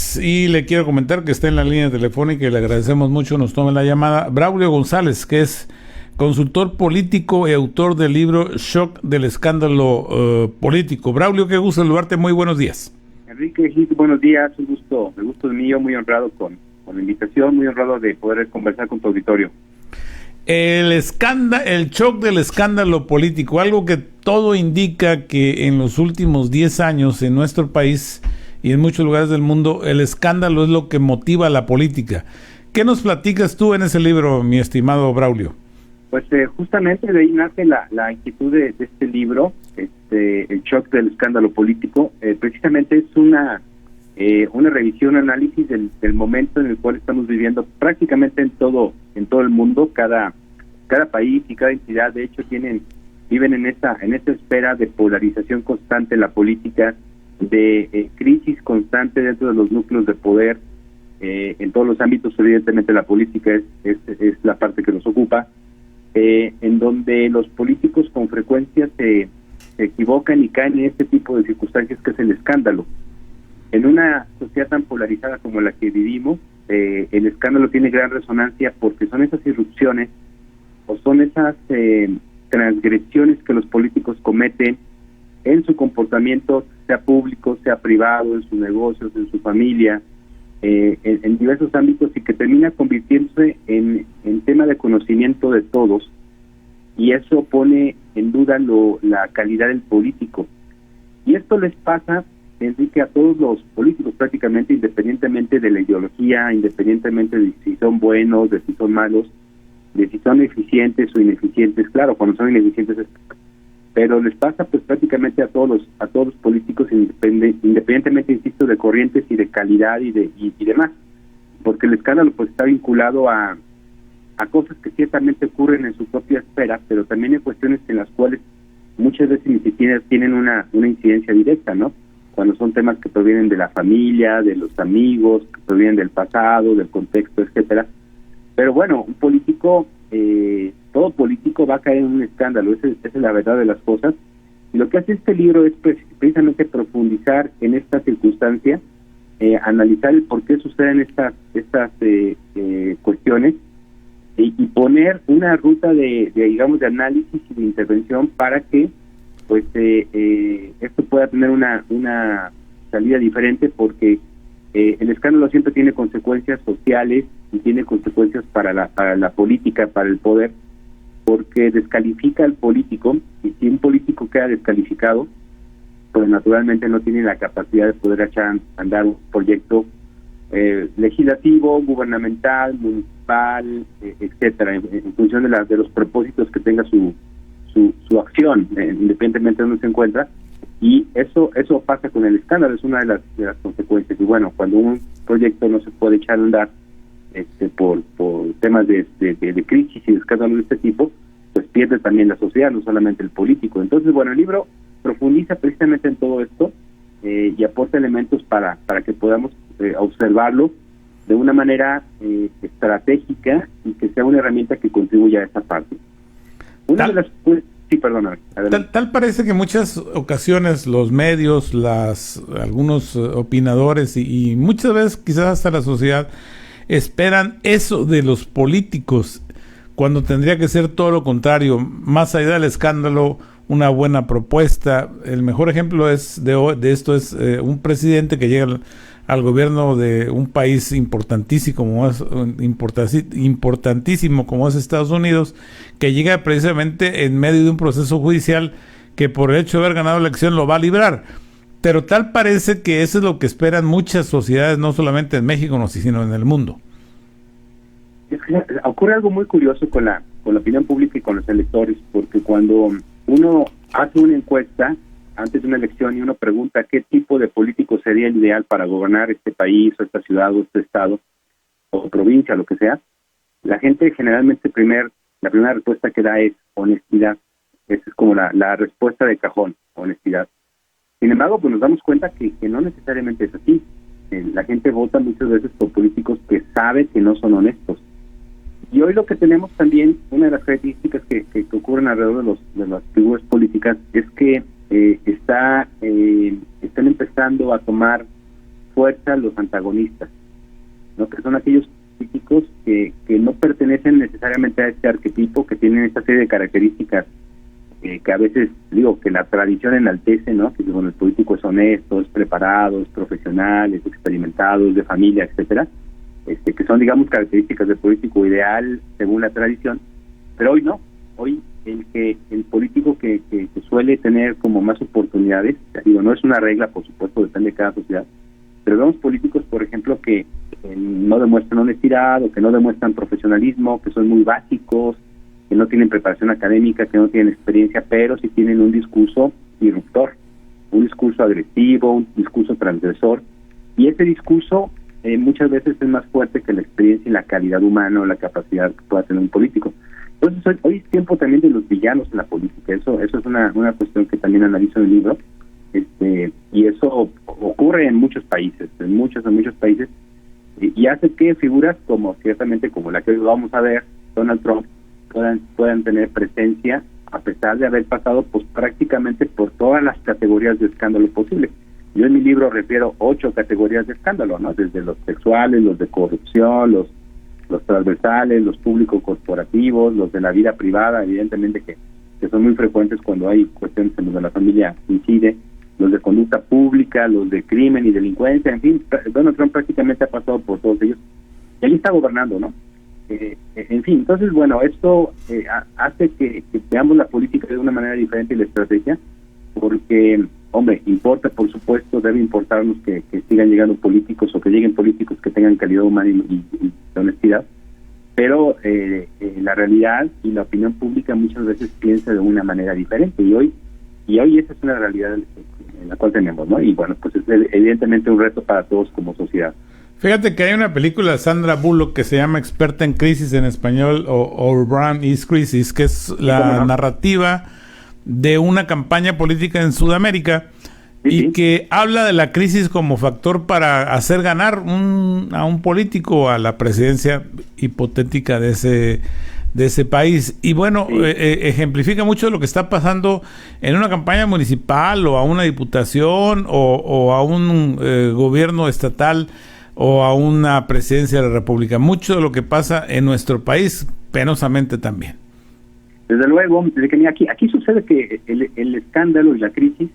días y le quiero comentar que está en la línea telefónica y le agradecemos mucho, nos tome la llamada, Braulio González, que es consultor político y autor del libro Shock del escándalo político. Braulio, qué gusto saludarte, muy buenos días. Enrique, buenos días, un gusto es mío, muy honrado con la invitación, muy honrado de poder conversar con tu auditorio. El shock del escándalo político, algo que todo indica que en los últimos 10 años en nuestro país y en muchos lugares del mundo, el escándalo es lo que motiva la política. ¿Qué nos platicas tú en ese libro, mi estimado Braulio? Pues justamente de ahí nace la inquietud de este libro, el shock del escándalo político. Precisamente es una revisión, análisis del momento en el cual estamos viviendo prácticamente en todo el mundo. Cada país y cada entidad, de hecho, viven en esta espera de polarización constante en la política, de crisis constante dentro de los núcleos de poder, en todos los ámbitos. Evidentemente la política es la parte que nos ocupa, en donde los políticos con frecuencia se equivocan y caen en este tipo de circunstancias que es el escándalo. En una sociedad tan polarizada como la que vivimos, el escándalo tiene gran resonancia porque son esas irrupciones o son esas transgresiones que los políticos cometen en su comportamiento, sea público, sea privado, en sus negocios, en su familia, en diversos ámbitos, y que termina convirtiéndose en tema de conocimiento de todos, y eso pone en duda la calidad del político. Y esto les pasa, Enrique, a todos los políticos prácticamente, independientemente de la ideología, independientemente de si son buenos, de si son malos, de si son eficientes o ineficientes. Claro, cuando son ineficientes, pero les pasa pues prácticamente a todos los políticos, independientemente, insisto, de corrientes y de calidad y demás, porque el escándalo pues está vinculado a cosas que ciertamente ocurren en su propia esfera, pero también en cuestiones en las cuales muchas veces ni siquiera tienen una incidencia directa, ¿no? Cuando son temas que provienen de la familia, de los amigos, que provienen del pasado, del contexto, etcétera. Pero bueno, un político, todo político va a caer en un escándalo, esa es la verdad de las cosas. Y lo que hace este libro es precisamente profundizar en esta circunstancia, analizar el por qué suceden estas cuestiones, y poner una ruta de análisis y de intervención para que pues esto pueda tener una salida diferente, porque el escándalo siempre tiene consecuencias sociales y tiene consecuencias para la política, para el poder, porque descalifica al político, y si un político queda descalificado, pues naturalmente no tiene la capacidad de poder echar a andar un proyecto legislativo, gubernamental, municipal, etcétera, en función de los propósitos que tenga su acción, independientemente de dónde se encuentra. Y eso pasa con el escándalo, es una de las consecuencias. Y bueno, cuando un proyecto no se puede echar a andar por temas de crisis y de escándalo de este tipo, pues pierde también la sociedad, no solamente el político. Entonces, bueno, el libro profundiza precisamente en todo esto, y aporta elementos para que podamos observarlo de una manera estratégica, y que sea una herramienta que contribuya a esa parte. Sí, perdóname. Tal parece que en muchas ocasiones los medios, algunos opinadores y muchas veces quizás hasta la sociedad esperan eso de los políticos, cuando tendría que ser todo lo contrario. Más allá del escándalo, una buena propuesta. El mejor ejemplo de esto es un presidente que llega al gobierno de un país importantísimo como es Estados Unidos, que llega precisamente en medio de un proceso judicial que por el hecho de haber ganado la elección lo va a librar. Pero tal parece que eso es lo que esperan muchas sociedades, no solamente en México, sino en el mundo. Ocurre algo muy curioso con la opinión pública y con los electores, porque cuando uno hace una encuesta antes de una elección y uno pregunta qué tipo de político sería el ideal para gobernar este país o esta ciudad o este estado o provincia, lo que sea, la gente generalmente la primera respuesta que da es honestidad. Esa es como la respuesta de cajón, honestidad. Sin embargo, pues nos damos cuenta que no necesariamente es así. La gente vota muchas veces por políticos que sabe que no son honestos. Y hoy lo que tenemos también, una de las características que ocurren alrededor de las figuras políticas, es que están empezando a tomar fuerza los antagonistas, ¿no? Que son aquellos políticos que no pertenecen necesariamente a este arquetipo, que tienen esta serie de características que a veces, digo, que la tradición enaltece, ¿no? Que bueno, el político es honesto, es preparado, es profesional, es experimentado, es de familia, etcétera, que son, digamos, características del político ideal según la tradición. Pero hoy no, hoy el político que suele tener como más oportunidades, digo, no es una regla, por supuesto, depende de cada sociedad, pero vemos políticos, por ejemplo, que no demuestran honestidad o que no demuestran profesionalismo, que son muy básicos, que no tienen preparación académica, que no tienen experiencia, pero sí tienen un discurso disruptor, un discurso agresivo, un discurso transgresor, y ese discurso muchas veces es más fuerte que la experiencia y la calidad humana o la capacidad que pueda tener un político. Entonces hoy es tiempo también de los villanos en la política, eso es una cuestión que también analizo en el libro, y eso ocurre en muchos países, en muchos países, y hace que figuras como, ciertamente, como la que hoy vamos a ver, Donald Trump, puedan tener presencia a pesar de haber pasado pues prácticamente por todas las categorías de escándalo posible. Yo en mi libro refiero 8 categorías de escándalo, ¿no? Desde los sexuales, los de corrupción, los transversales, los público-corporativos, los de la vida privada, evidentemente que son muy frecuentes cuando hay cuestiones en donde la familia incide, los de conducta pública, los de crimen y delincuencia, en fin, Donald Trump prácticamente ha pasado por todos ellos y ahí está gobernando, ¿no? En fin, entonces, bueno, esto hace que veamos la política de una manera diferente y la estrategia, porque, hombre, importa, por supuesto, debe importarnos que sigan llegando políticos o que lleguen políticos que tengan calidad humana y honestidad, pero la realidad y la opinión pública muchas veces piensa de una manera diferente, y hoy esa es una realidad en la cual tenemos, ¿no? Y bueno, pues es evidentemente un reto para todos como sociedad. Fíjate que hay una película de Sandra Bullock que se llama Experta en Crisis en español, o Brand is Crisis, que es la narrativa de una campaña política en Sudamérica, y que habla de la crisis como factor para hacer ganar a un político a la presidencia hipotética de ese país. Y bueno, ejemplifica mucho lo que está pasando en una campaña municipal o a una diputación o a un gobierno estatal o a una presidencia de la República. Mucho de lo que pasa en nuestro país, penosamente también. Desde luego, aquí sucede que el escándalo y la crisis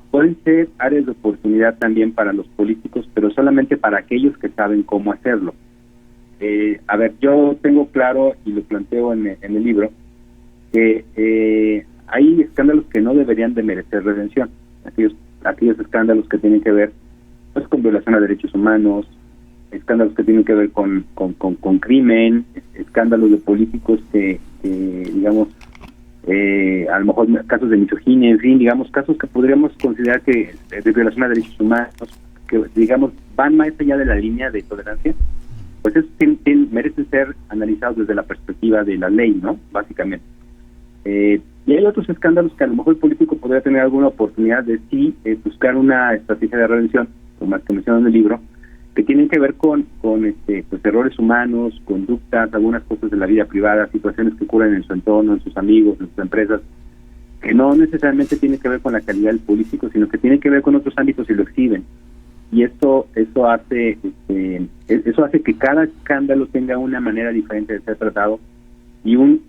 pueden ser áreas de oportunidad también para los políticos, pero solamente para aquellos que saben cómo hacerlo. A ver, yo tengo claro, y lo planteo en el libro, que hay escándalos que no deberían de merecer redención. Aquellos escándalos que tienen que ver pues con violación a derechos humanos, escándalos que tienen que ver con crimen, escándalos de políticos que digamos, a lo mejor casos de misoginia, en fin, digamos, casos que podríamos considerar que de violación a derechos humanos, que digamos van más allá de la línea de tolerancia, pues esos merecen ser analizados desde la perspectiva de la ley, ¿no? Básicamente. Y hay otros escándalos que a lo mejor el político podría tener alguna oportunidad de sí buscar una estrategia de redención, como las que menciono en el libro, que tienen que ver con pues errores humanos, conductas, algunas cosas de la vida privada, situaciones que ocurren en su entorno, en sus amigos, en sus empresas, que no necesariamente tienen que ver con la calidad del político, sino que tienen que ver con otros ámbitos y lo exhiben. Y eso hace que cada escándalo tenga una manera diferente de ser tratado y un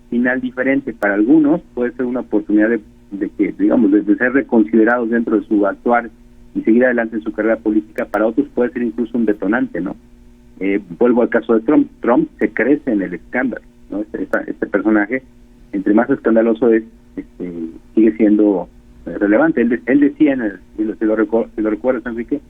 final diferente. Para algunos puede ser una oportunidad de que, digamos, de ser reconsiderados dentro de su actuar y seguir adelante en su carrera política. Para otros puede ser incluso un detonante, ¿no? Vuelvo al caso de Trump. Trump se crece en el escándalo, ¿no? Este personaje, entre más escandaloso es, sigue siendo relevante. Él decía, si lo recuerdas, Enrique,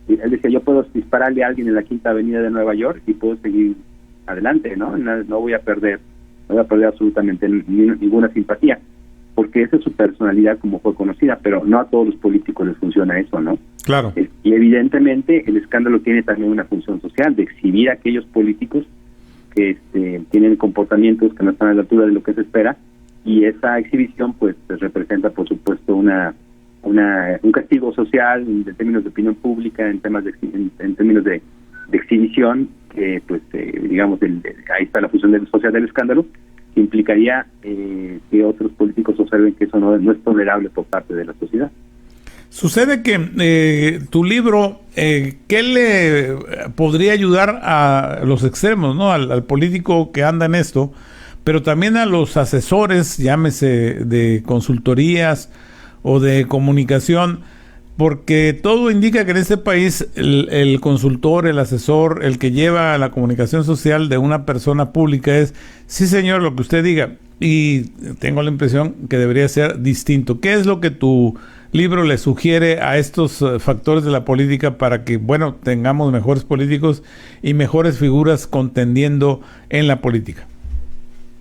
él decía: yo puedo dispararle a alguien en la Quinta Avenida de Nueva York y puedo seguir adelante, ¿no? No voy a perder absolutamente ninguna simpatía, porque esa es su personalidad como fue conocida, pero no a todos los políticos les funciona eso, ¿no? Claro. Y evidentemente el escándalo tiene también una función social, de exhibir a aquellos políticos que tienen comportamientos que no están a la altura de lo que se espera, y esa exhibición pues representa, por supuesto, un castigo social en términos de opinión pública, en términos de exhibición, que pues digamos ahí está la función social del escándalo, que implicaría que otros políticos observen que eso no es tolerable por parte de la sociedad. Sucede que tu libro, ¿qué le podría ayudar a los extremos, ¿no? Al político que anda en esto, pero también a los asesores, llámese de consultorías o de comunicación, porque todo indica que en este país el consultor, el asesor, el que lleva la comunicación social de una persona pública es, sí señor, lo que usted diga, y tengo la impresión que debería ser distinto. ¿Qué es lo que tu libro le sugiere a estos factores de la política para que, bueno, tengamos mejores políticos y mejores figuras contendiendo en la política?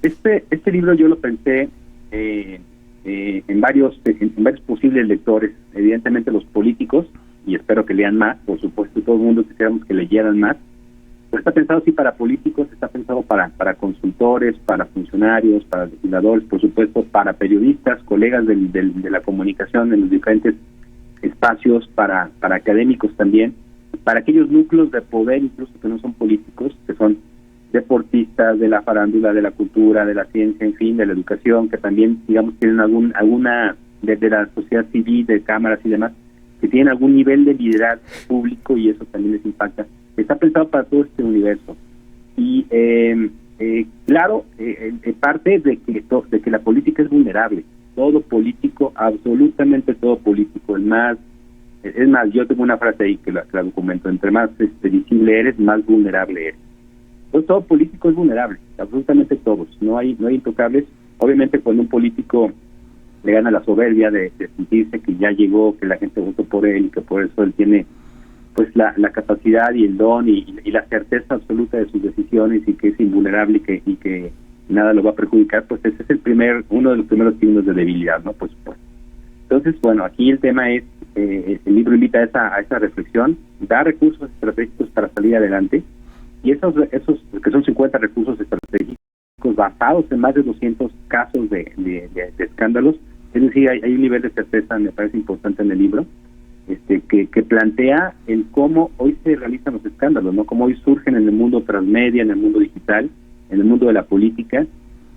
Este libro yo lo pensé en varios posibles lectores, evidentemente los políticos, y espero que lean más, por supuesto, todo el mundo quisiéramos que leyeran más. Pero está pensado sí para políticos, está pensado para consultores, para funcionarios, para legisladores, por supuesto, para periodistas, colegas de la comunicación en los diferentes espacios, para académicos también, para aquellos núcleos de poder, incluso que no son políticos, que son deportistas, de la farándula, de la cultura, de la ciencia, en fin, de la educación, que también, digamos, tienen alguna, de la sociedad civil, de cámaras y demás, que tienen algún nivel de liderazgo público y eso también les impacta. Está pensado para todo este universo. Y claro, parte de que la política es vulnerable. Todo político, absolutamente todo político, es más, yo tengo una frase ahí que la documento, entre más visible eres, más vulnerable eres. Entonces, todo político es vulnerable, absolutamente todos, no hay intocables. Obviamente cuando un político le gana la soberbia de sentirse que ya llegó, que la gente votó por él y que por eso él tiene pues la capacidad y el don y la certeza absoluta de sus decisiones y que es invulnerable y que nada lo va a perjudicar, pues ese es uno de los primeros signos de debilidad, ¿no? Pues. Entonces, bueno, aquí el tema es, el libro invita a esa reflexión, da recursos estratégicos para salir adelante, y esos que son 50 recursos estratégicos basados en más de 200 casos de escándalos, es decir, hay un nivel de certeza, me parece importante en el libro, que plantea el cómo hoy se realizan los escándalos, ¿no? Cómo hoy surgen en el mundo transmedia, en el mundo digital, en el mundo de la política,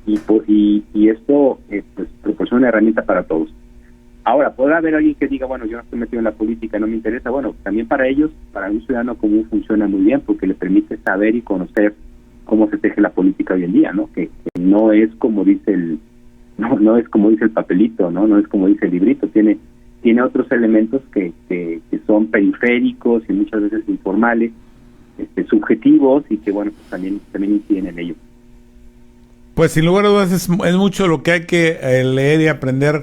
y esto pues proporciona una herramienta para todos. Ahora, podrá haber alguien que diga, bueno, yo no estoy metido en la política, no me interesa. Bueno, también para ellos, para un ciudadano común funciona muy bien porque le permite saber y conocer cómo se teje la política hoy en día, ¿no? Que no es como dice no es como dice el papelito, no es como dice el librito, tiene otros elementos que son periféricos y muchas veces informales, subjetivos, y que bueno, pues también inciden en ello. Pues sin lugar a dudas es mucho lo que hay que leer y aprender,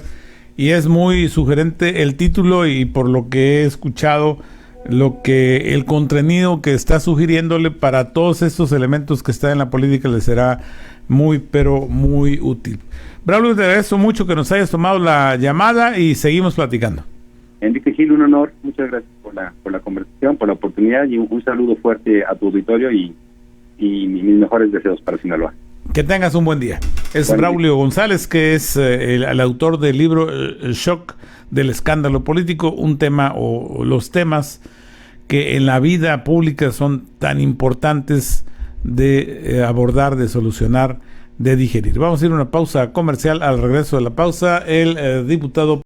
y es muy sugerente el título, y por lo que he escuchado, el contenido que está sugiriéndole para todos estos elementos que están en la política le será muy, pero muy útil. Braulio, te agradezco mucho que nos hayas tomado la llamada y seguimos platicando. Enrique Gil, un honor, muchas gracias por la conversación, por la oportunidad, y un saludo fuerte a tu auditorio y mis mejores deseos para Sinaloa. Que tengas un buen día. Es Braulio González, que es el autor del libro El shock del escándalo político, un tema o los temas que en la vida pública son tan importantes de abordar, de solucionar, de digerir. Vamos a ir a una pausa comercial. Al regreso de la pausa, el diputado